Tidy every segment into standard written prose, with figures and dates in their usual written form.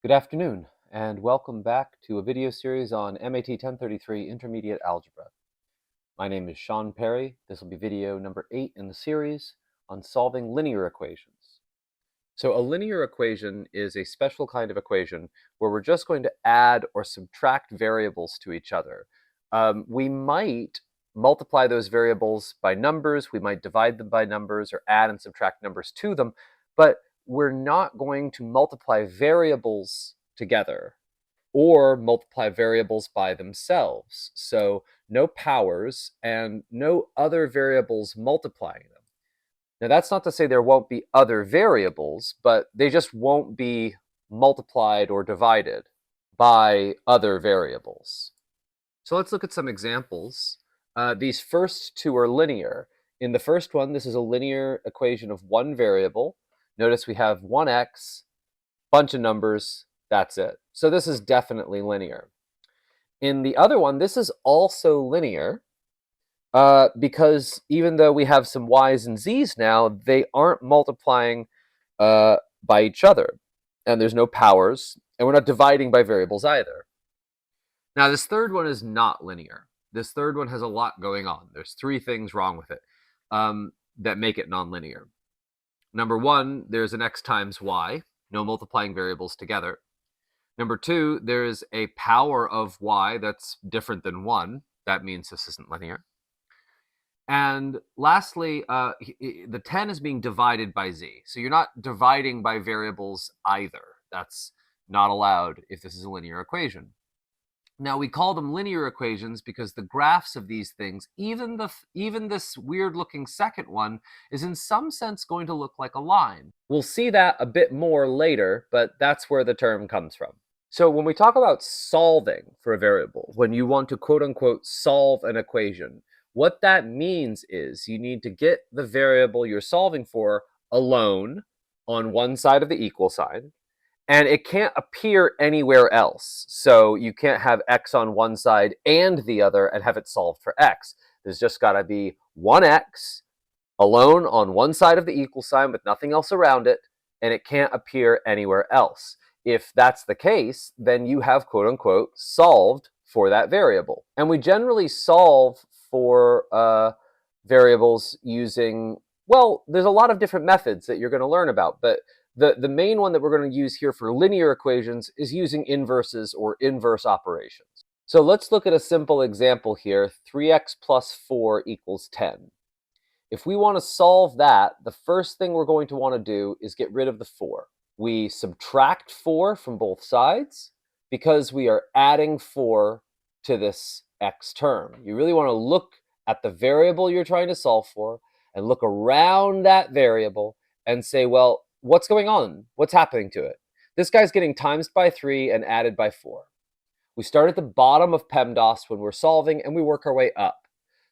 Good afternoon, and welcome back to a video series on MAT 1033 Intermediate Algebra. My name is Sean Perry. This will be video number 8 in the series on solving linear equations. So a linear equation is a special kind of equation where we're just going to add or subtract variables to each other. We might multiply those variables by numbers, we might divide them by numbers, or add and subtract numbers to them, but we're not going to multiply variables together or multiply variables by themselves. So no powers and no other variables multiplying them. Now that's not to say there won't be other variables, but they just won't be multiplied or divided by other variables. So let's look at some examples. These first two are linear. In the first one, this is a linear equation of one variable. Notice we have 1x, bunch of numbers, that's it. So this is definitely linear. In the other one, this is also linear because even though we have some y's and z's now, they aren't multiplying by each other. And there's no powers, and we're not dividing by variables either. Now, this third one is not linear. This third one has a lot going on. There's three things wrong with it that make it nonlinear. Number one, there's an x times y, no multiplying variables together. Number two, there's a power of y that's different than 1. That means this isn't linear. And lastly, the 10 is being divided by z. So you're not dividing by variables either. That's not allowed if this is a linear equation. Now, we call them linear equations because the graphs of these things, even this weird-looking second one, is in some sense going to look like a line. We'll see that a bit more later, but that's where the term comes from. So when we talk about solving for a variable, when you want to quote-unquote solve an equation, what that means is you need to get the variable you're solving for alone on one side of the equal sign, and it can't appear anywhere else. So you can't have x on one side and the other and have it solved for x. There's just got to be 1x alone on one side of the equal sign with nothing else around it, and it can't appear anywhere else. If that's the case, then you have quote-unquote solved for that variable. And we generally solve for variables using, well, there's a lot of different methods that you're going to learn about, but the main one that we're going to use here for linear equations is using inverses or inverse operations. So let's look at a simple example here. 3x plus 4 equals 10. If we want to solve that, the first thing we're going to want to do is get rid of the 4. We subtract 4 from both sides because we are adding 4 to this x term. You really want to look at the variable you're trying to solve for and look around that variable and say, well, what's going on? What's happening to it? This guy's getting times by 3 and added by 4. We start at the bottom of PEMDAS when we're solving, and we work our way up.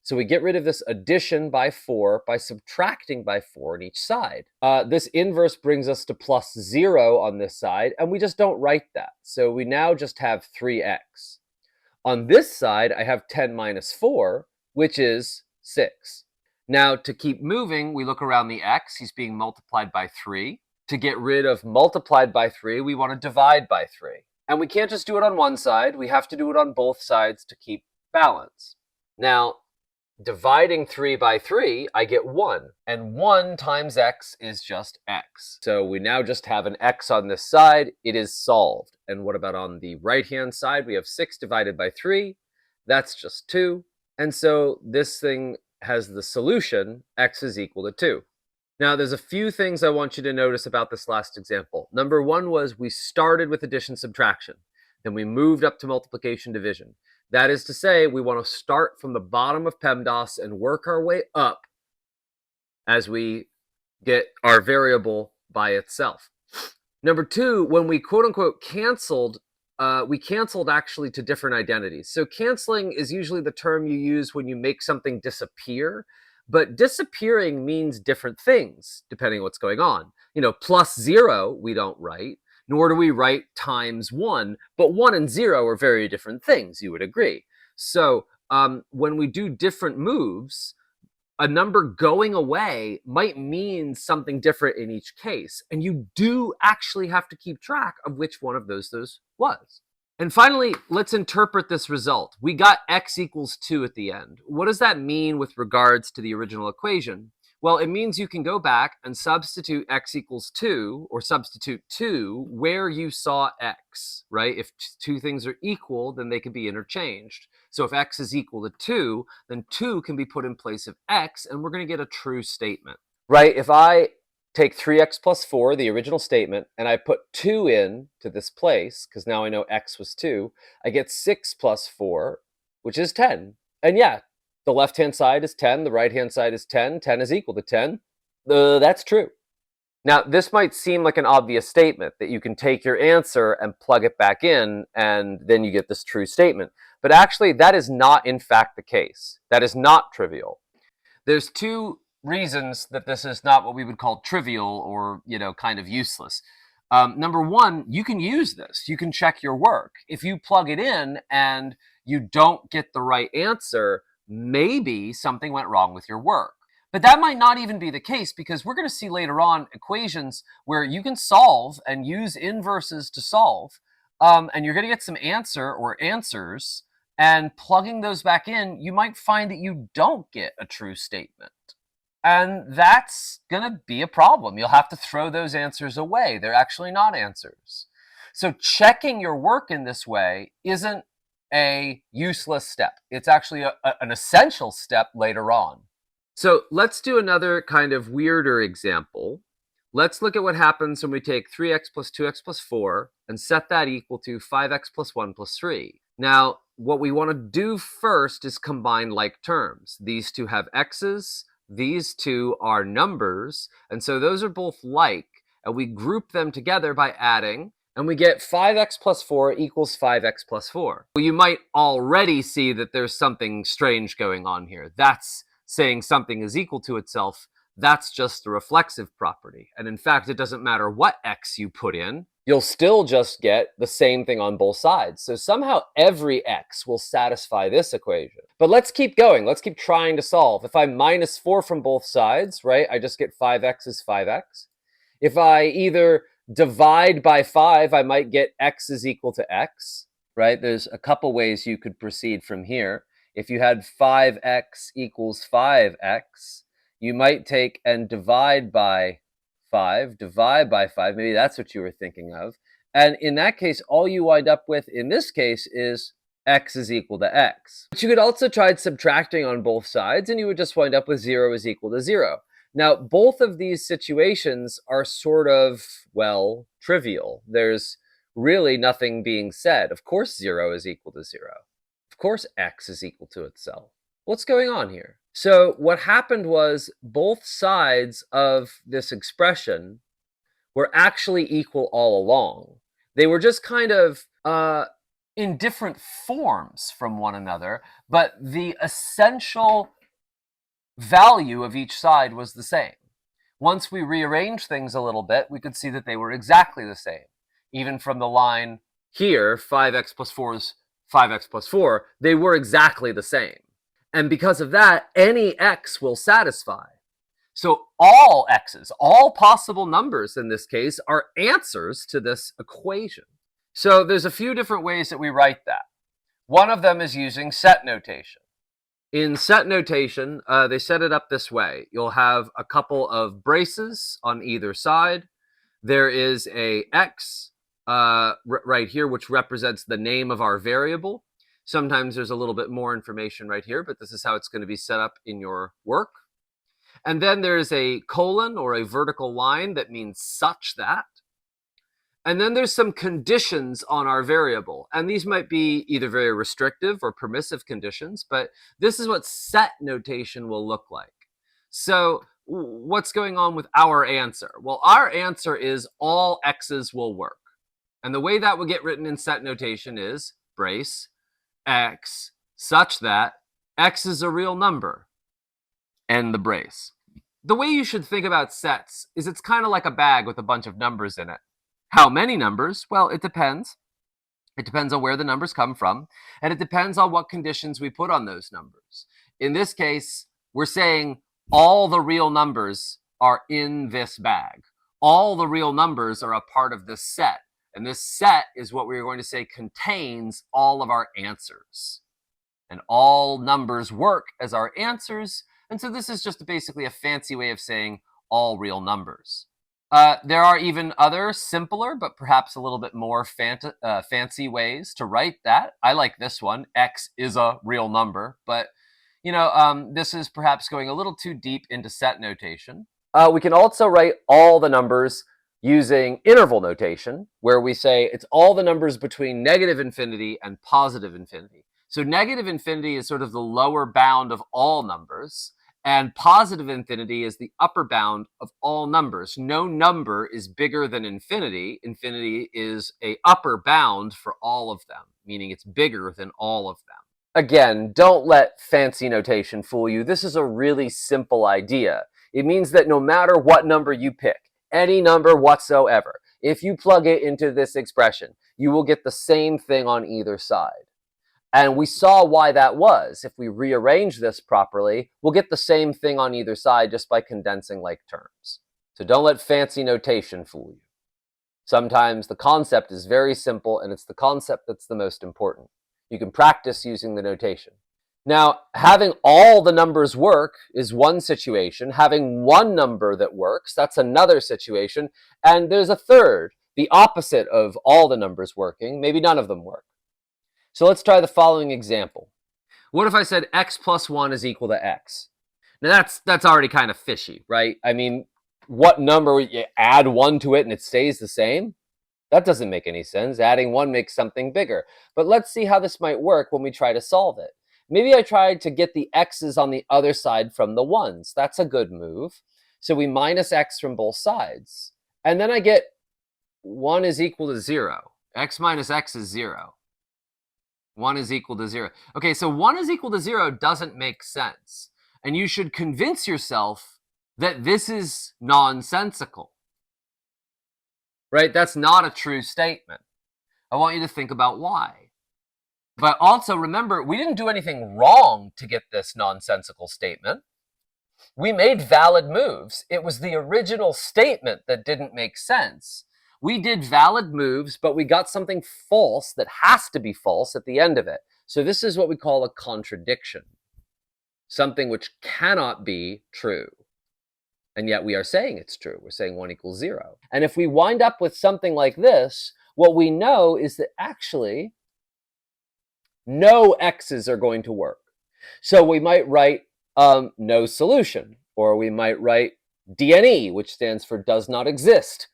So we get rid of this addition by 4 by subtracting by 4 on each side. This inverse brings us to plus 0 on this side, and we just don't write that. So we now just have 3x. On this side, I have 10 minus 4, which is 6. Now, to keep moving, we look around the x. He's being multiplied by 3. To get rid of multiplied by 3, we want to divide by 3. And we can't just do it on one side. We have to do it on both sides to keep balance. Now, dividing 3 by 3, I get 1. And 1 times x is just x. So we now just have an x on this side. It is solved. And what about on the right-hand side? We have 6 divided by 3. That's just 2. And so this thing has the solution, x is equal to 2. Now, there's a few things I want you to notice about this last example. Number one was we started with addition subtraction. Then we moved up to multiplication division. That is to say, we want to start from the bottom of PEMDAS and work our way up as we get our variable by itself. Number two, when we quote-unquote canceled, we canceled actually to different identities. So canceling is usually the term you use when you make something disappear, but disappearing means different things depending on what's going on. You know, plus 0 we don't write, nor do we write times 1, but 1 and 0 are very different things, you would agree. So when we do different moves, a number going away might mean something different in each case. And you do actually have to keep track of which one of those was. And finally, let's interpret this result. We got x equals 2 at the end. What does that mean with regards to the original equation? Well, it means you can go back and substitute x equals 2, or substitute 2 where you saw x, right? If two things are equal, then they can be interchanged. So if x is equal to 2, then 2 can be put in place of x, and we're going to get a true statement, right? If I take 3x plus 4, the original statement, and I put 2 in to this place, because now I know x was 2, I get 6 plus 4, which is 10. And yeah, the left-hand side is 10, the right-hand side is 10, 10 is equal to 10. That's true. Now, this might seem like an obvious statement, that you can take your answer and plug it back in, and then you get this true statement. But actually, that is not, in fact, the case. That is not trivial. There's two reasons that this is not what we would call trivial or, kind of useless. Number one, you can use this. You can check your work. If you plug it in and you don't get the right answer, maybe something went wrong with your work. But that might not even be the case, because we're going to see later on equations where you can solve and use inverses to solve, and you're going to get some answer or answers, and plugging those back in, you might find that you don't get a true statement. And that's going to be a problem. You'll have to throw those answers away. They're actually not answers. So checking your work in this way isn't a useless step. It's actually an essential step later on. So let's do another kind of weirder example. Let's look at what happens when we take 3x plus 2x plus 4 and set that equal to 5x plus 1 plus 3. Now, what we want to do first is combine like terms. These two have x's, these two are numbers, and so those are both like, and we group them together by adding, and we get 5x plus 4 equals 5x plus 4. Well, you might already see that there's something strange going on here. That's saying something is equal to itself. That's just the reflexive property. And in fact, it doesn't matter what x you put in, you'll still just get the same thing on both sides. So somehow every x will satisfy this equation. But let's keep going. Let's keep trying to solve. If I minus 4 from both sides, right, I just get 5x is 5x. If I either divide by 5, I might get x is equal to x, right? There's a couple ways you could proceed from here. If you had 5x equals 5x, you might take and divide by 5, maybe that's what you were thinking of. And in that case, all you wind up with in this case is x is equal to x. But you could also try subtracting on both sides, and you would just wind up with 0 is equal to 0. Now, both of these situations are sort of, well, trivial. There's really nothing being said. Of course 0 is equal to 0. Of course x is equal to itself. What's going on here? So what happened was both sides of this expression were actually equal all along. They were just kind of in different forms from one another, but the essential value of each side was the same. Once we rearranged things a little bit, we could see that they were exactly the same. Even from the line here, 5x plus 4 is 5x plus 4, they were exactly the same. And because of that, any x will satisfy. So all x's, all possible numbers in this case, are answers to this equation. So there's a few different ways that we write that. One of them is using set notation. In set notation, they set it up this way. You'll have a couple of braces on either side. There is a x right here, which represents the name of our variable. Sometimes there's a little bit more information right here, but this is how it's going to be set up in your work. And then there's a colon or a vertical line that means such that. And then there's some conditions on our variable. And these might be either very restrictive or permissive conditions, but this is what set notation will look like. So what's going on with our answer? Well, our answer is all x's will work. And the way that will get written in set notation is brace x such that x is a real number, end the brace. The way you should think about sets is it's kind of like a bag with a bunch of numbers in it. How many numbers? Well, it depends. It depends on where the numbers come from, and it depends on what conditions we put on those numbers. In this case, we're saying all the real numbers are in this bag. All the real numbers are a part of this set. And this set is what we're going to say contains all of our answers. And all numbers work as our answers. And so this is just basically a fancy way of saying all real numbers. There are even other simpler, but perhaps a little bit more fancy ways to write that. I like this one. X is a real number, but this is perhaps going a little too deep into set notation. We can also write all the numbers using interval notation, where we say it's all the numbers between negative infinity and positive infinity. So negative infinity is sort of the lower bound of all numbers, and positive infinity is the upper bound of all numbers. No number is bigger than infinity. Infinity is an upper bound for all of them, meaning it's bigger than all of them. Again, don't let fancy notation fool you. This is a really simple idea. It means that no matter what number you pick, any number whatsoever, if you plug it into this expression, you will get the same thing on either side. And we saw why that was. If we rearrange this properly, we'll get the same thing on either side just by condensing like terms. So don't let fancy notation fool you. Sometimes the concept is very simple, and it's the concept that's the most important. You can practice using the notation. Now, having all the numbers work is one situation. Having one number that works, that's another situation. And there's a third, the opposite of all the numbers working. Maybe none of them work. So let's try the following example. What if I said x plus 1 is equal to x? Now that's already kind of fishy, right? I mean, what number, you add 1 to it and it stays the same? That doesn't make any sense. Adding 1 makes something bigger. But let's see how this might work when we try to solve it. Maybe I tried to get the x's on the other side from the 1s. That's a good move. So we minus x from both sides. And then I get 1 is equal to 0. X minus x is 0. 1 is equal to 0. Okay, so 1 is equal to 0 doesn't make sense. And you should convince yourself that this is nonsensical. Right? That's not a true statement. I want you to think about why. But also remember, we didn't do anything wrong to get this nonsensical statement. We made valid moves. It was the original statement that didn't make sense. We did valid moves, but we got something false that has to be false at the end of it. So this is what we call a contradiction. Something which cannot be true. And yet we are saying it's true. We're saying 1 equals 0. And if we wind up with something like this, what we know is that actually no x's are going to work. So we might write no solution, or we might write DNE, which stands for does not exist.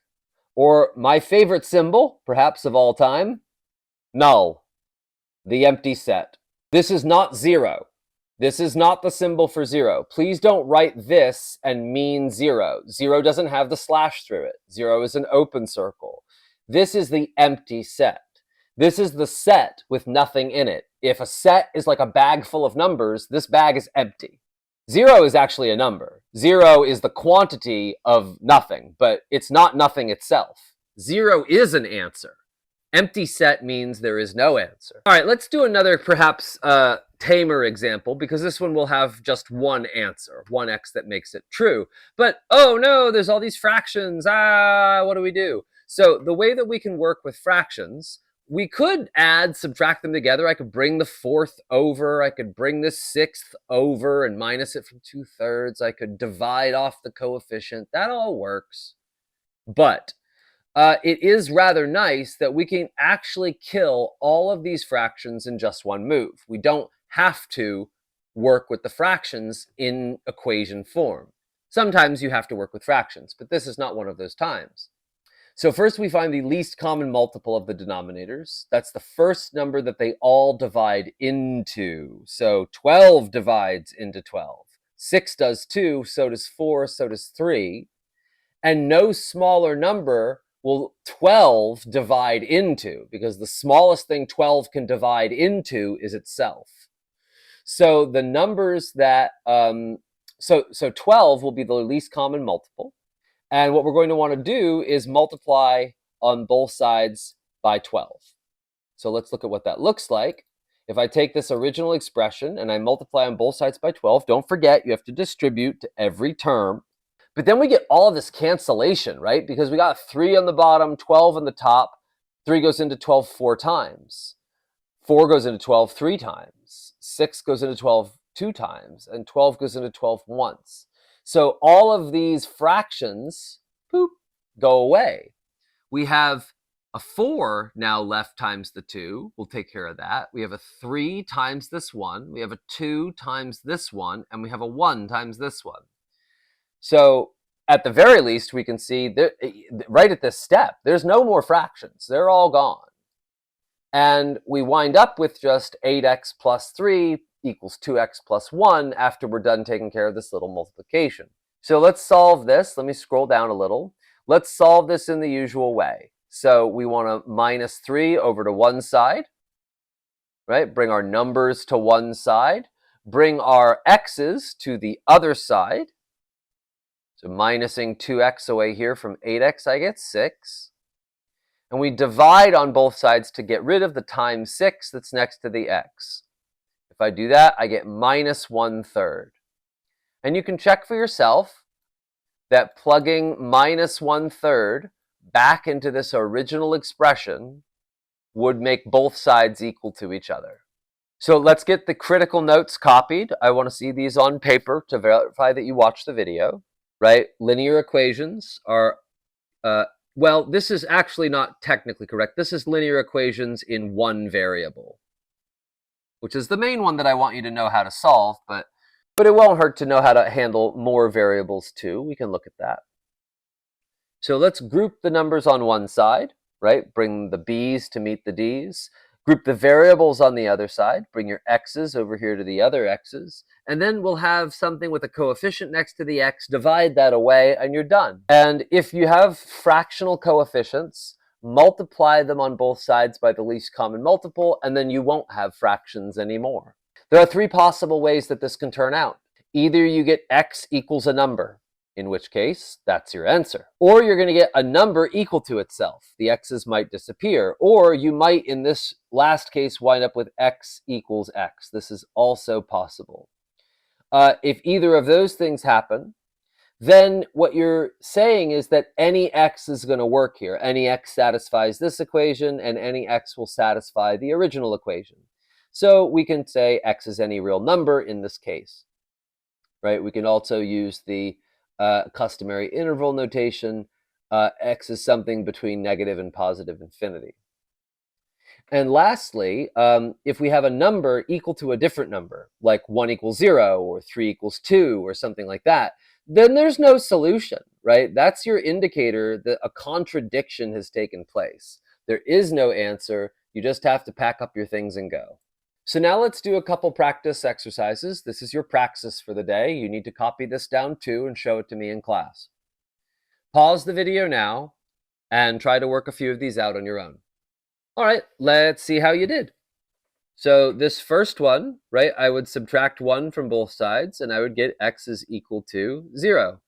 Or my favorite symbol, perhaps of all time, null, the empty set. This is not 0. This is not the symbol for 0. Please don't write this and mean 0. 0 doesn't have the slash through it. 0 is an open circle. This is the empty set. This is the set with nothing in it. If a set is like a bag full of numbers, this bag is empty. 0 is actually a number. 0 is the quantity of nothing, but it's not nothing itself. 0 is an answer. Empty set means there is no answer. All right, let's do another perhaps tamer example, because this one will have just one answer, one x that makes it true. But, oh no, there's all these fractions. What do we do? So the way that we can work with fractions, we could add, subtract them together. I could bring the 4th over. I could bring the 6th over and minus it from 2/3. I could divide off the coefficient. That all works. But it is rather nice that we can actually kill all of these fractions in just one move. We don't have to work with the fractions in equation form. Sometimes you have to work with fractions, but this is not one of those times. So first we find the least common multiple of the denominators. That's the first number that they all divide into. So 12 divides into 12. 6 does 2, so does 4, so does 3. And no smaller number will 12 divide into, because the smallest thing 12 can divide into is itself. So the numbers that, so 12 will be the least common multiple. And what we're going to want to do is multiply on both sides by 12. So let's look at what that looks like. If I take this original expression and I multiply on both sides by 12, don't forget you have to distribute to every term. But then we get all of this cancellation, right? Because we got 3 on the bottom, 12 on the top. 3 goes into 12 4 times. 4 goes into 12 3 times. 6 goes into 12 2 times. And 12 goes into 12 once. So all of these fractions, poop, go away. We have a 4 now left times the 2. We'll take care of that. We have a 3 times this one. We have a 2 times this one. And we have a 1 times this one. So at the very least, we can see that right at this step, there's no more fractions. They're all gone. And we wind up with just 8x plus 3 equals 2x plus 1 after we're done taking care of this little multiplication. So let's solve this. Let me scroll down a little. Let's solve this in the usual way. So we want to minus 3 over to one side, right? Bring our numbers to one side. Bring our x's to the other side. So minusing 2x away here from 8x, I get 6. And we divide on both sides to get rid of the times 6 that's next to the x. If I do that, I get minus 1/3. And you can check for yourself that plugging minus 1/3 back into this original expression would make both sides equal to each other. So let's get the critical notes copied. I want to see these on paper to verify that you watched the video. Right? Linear equations are, well, this is actually not technically correct. This is linear equations in one variable, which is the main one that I want you to know how to solve, but it won't hurt to know how to handle more variables too. We can look at that. So let's group the numbers on one side, right? Bring the b's to meet the d's. Group the variables on the other side. Bring your x's over here to the other x's. And then we'll have something with a coefficient next to the x. Divide that away, and you're done. And if you have fractional coefficients, multiply them on both sides by the least common multiple, and then you won't have fractions anymore. There are 3 possible ways that this can turn out. Either you get x equals a number, in which case, that's your answer. Or you're going to get a number equal to itself. The x's might disappear. Or you might, in this last case, wind up with x equals x. This is also possible. If either of those things happen, then what you're saying is that any x is going to work here. Any x satisfies this equation, and any x will satisfy the original equation. So we can say x is any real number in this case. Right? We can also use the customary interval notation. X is something between negative and positive infinity. And lastly, if we have a number equal to a different number, like 1 equals 0 or 3 equals 2 or something like that, then there's no solution, right? That's your indicator that a contradiction has taken place. There is no answer. You just have to pack up your things and go. So now let's do a couple practice exercises. This is your praxis for the day. You need to copy this down too and show it to me in class. Pause the video now and try to work a few of these out on your own. All right, let's see how you did. So this first one, right, I would subtract 1 from both sides, and I would get x is equal to 0.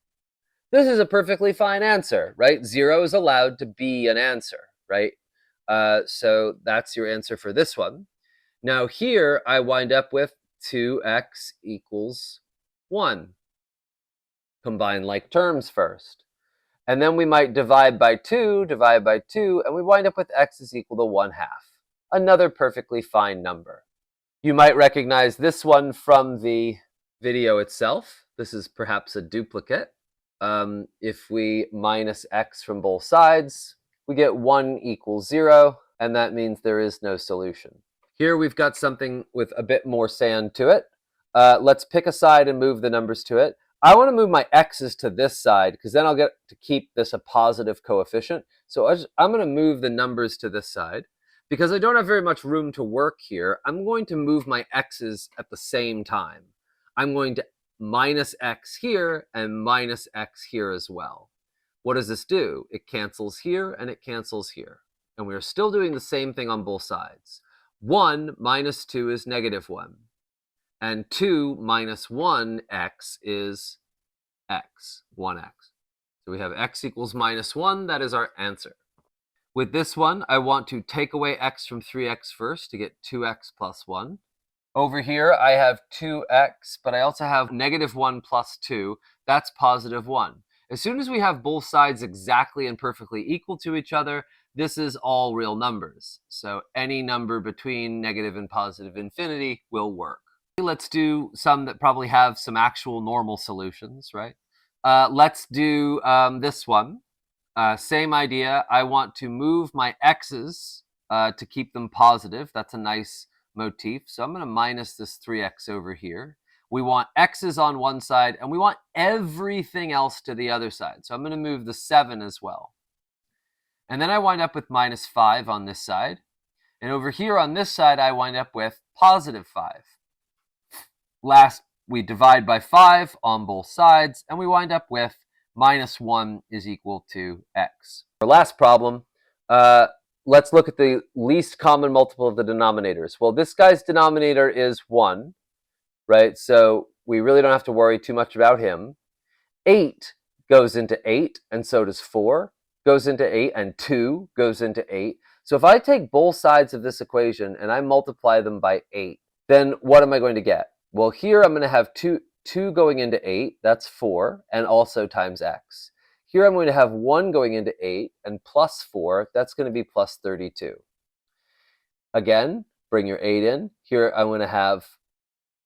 This is a perfectly fine answer, right? 0 is allowed to be an answer, right? So that's your answer for this one. Now here, I wind up with 2x equals 1. Combine like terms first. And then we might divide by 2, and we wind up with x is equal to 1/2. Another perfectly fine number. You might recognize this one from the video itself. This is perhaps a duplicate. If we minus x from both sides, we get 1 equals 0, and that means there is no solution. Here we've got something with a bit more sand to it. Let's pick a side and move the numbers to it. I want to move my x's to this side because then I'll get to keep this a positive coefficient. So I'm going to move the numbers to this side. Because I don't have very much room to work here, I'm going to move my x's at the same time. I'm going to minus x here and minus x here as well. What does this do? It cancels here and it cancels here. And we're still doing the same thing on both sides. 1 minus 2 is -1. And 2 minus 1x is x, 1x. So we have x equals -1. That is our answer. With this one, I want to take away x from 3x first to get 2x plus 1. Over here, I have 2x, but I also have negative 1 plus 2. That's positive 1. As soon as we have both sides exactly and perfectly equal to each other, this is all real numbers. So any number between negative and positive infinity will work. Let's do some that probably have some actual normal solutions, right? Let's do this one. Same idea. I want to move my x's to keep them positive. That's a nice motif. So I'm going to minus this 3x over here. We want x's on one side, and we want everything else to the other side. So I'm going to move the 7 as well. And then I wind up with minus 5 on this side. And over here on this side, I wind up with positive 5. Last, we divide by 5 on both sides, and we wind up with minus 1 is equal to x. Our last problem, let's look at the least common multiple of the denominators. Well, this guy's denominator is 1, right? So we really don't have to worry too much about him. 8 goes into 8, and so does 4 goes into 8, and 2 goes into 8. So if I take both sides of this equation and I multiply them by 8, then what am I going to get? Well, here I'm going to have 2 going into 8, that's 4, and also times x. Here I'm going to have 1 going into 8, and plus 4, that's going to be plus 32. Again, bring your 8 in. Here I'm going to have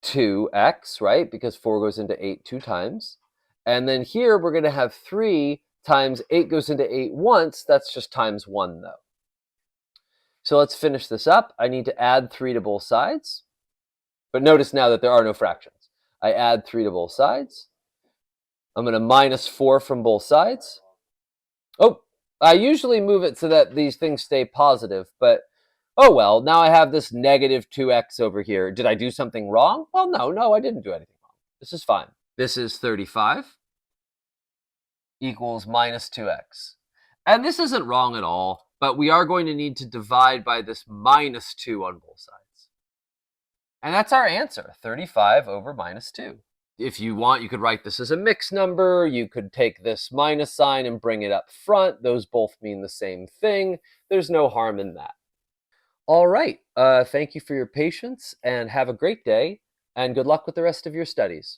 2x, right, because 4 goes into 8 2 times. And then here we're going to have 3 times 8 goes into 8 once, that's just times 1 though. So let's finish this up. I need to add 3 to both sides. But notice now that there are no fractions. I add 3 to both sides. I'm going to minus 4 from both sides. Oh, I usually move it so that these things stay positive, but oh well, now I have this negative 2x over here. Did I do something wrong? Well, no, I didn't do anything wrong. This is fine. This is 35 equals minus 2x. And this isn't wrong at all, but we are going to need to divide by this minus 2 on both sides. And that's our answer, 35 over minus 2. If you want, you could write this as a mixed number. You could take this minus sign and bring it up front. Those both mean the same thing. There's no harm in that. All right, thank you for your patience, and have a great day, and good luck with the rest of your studies.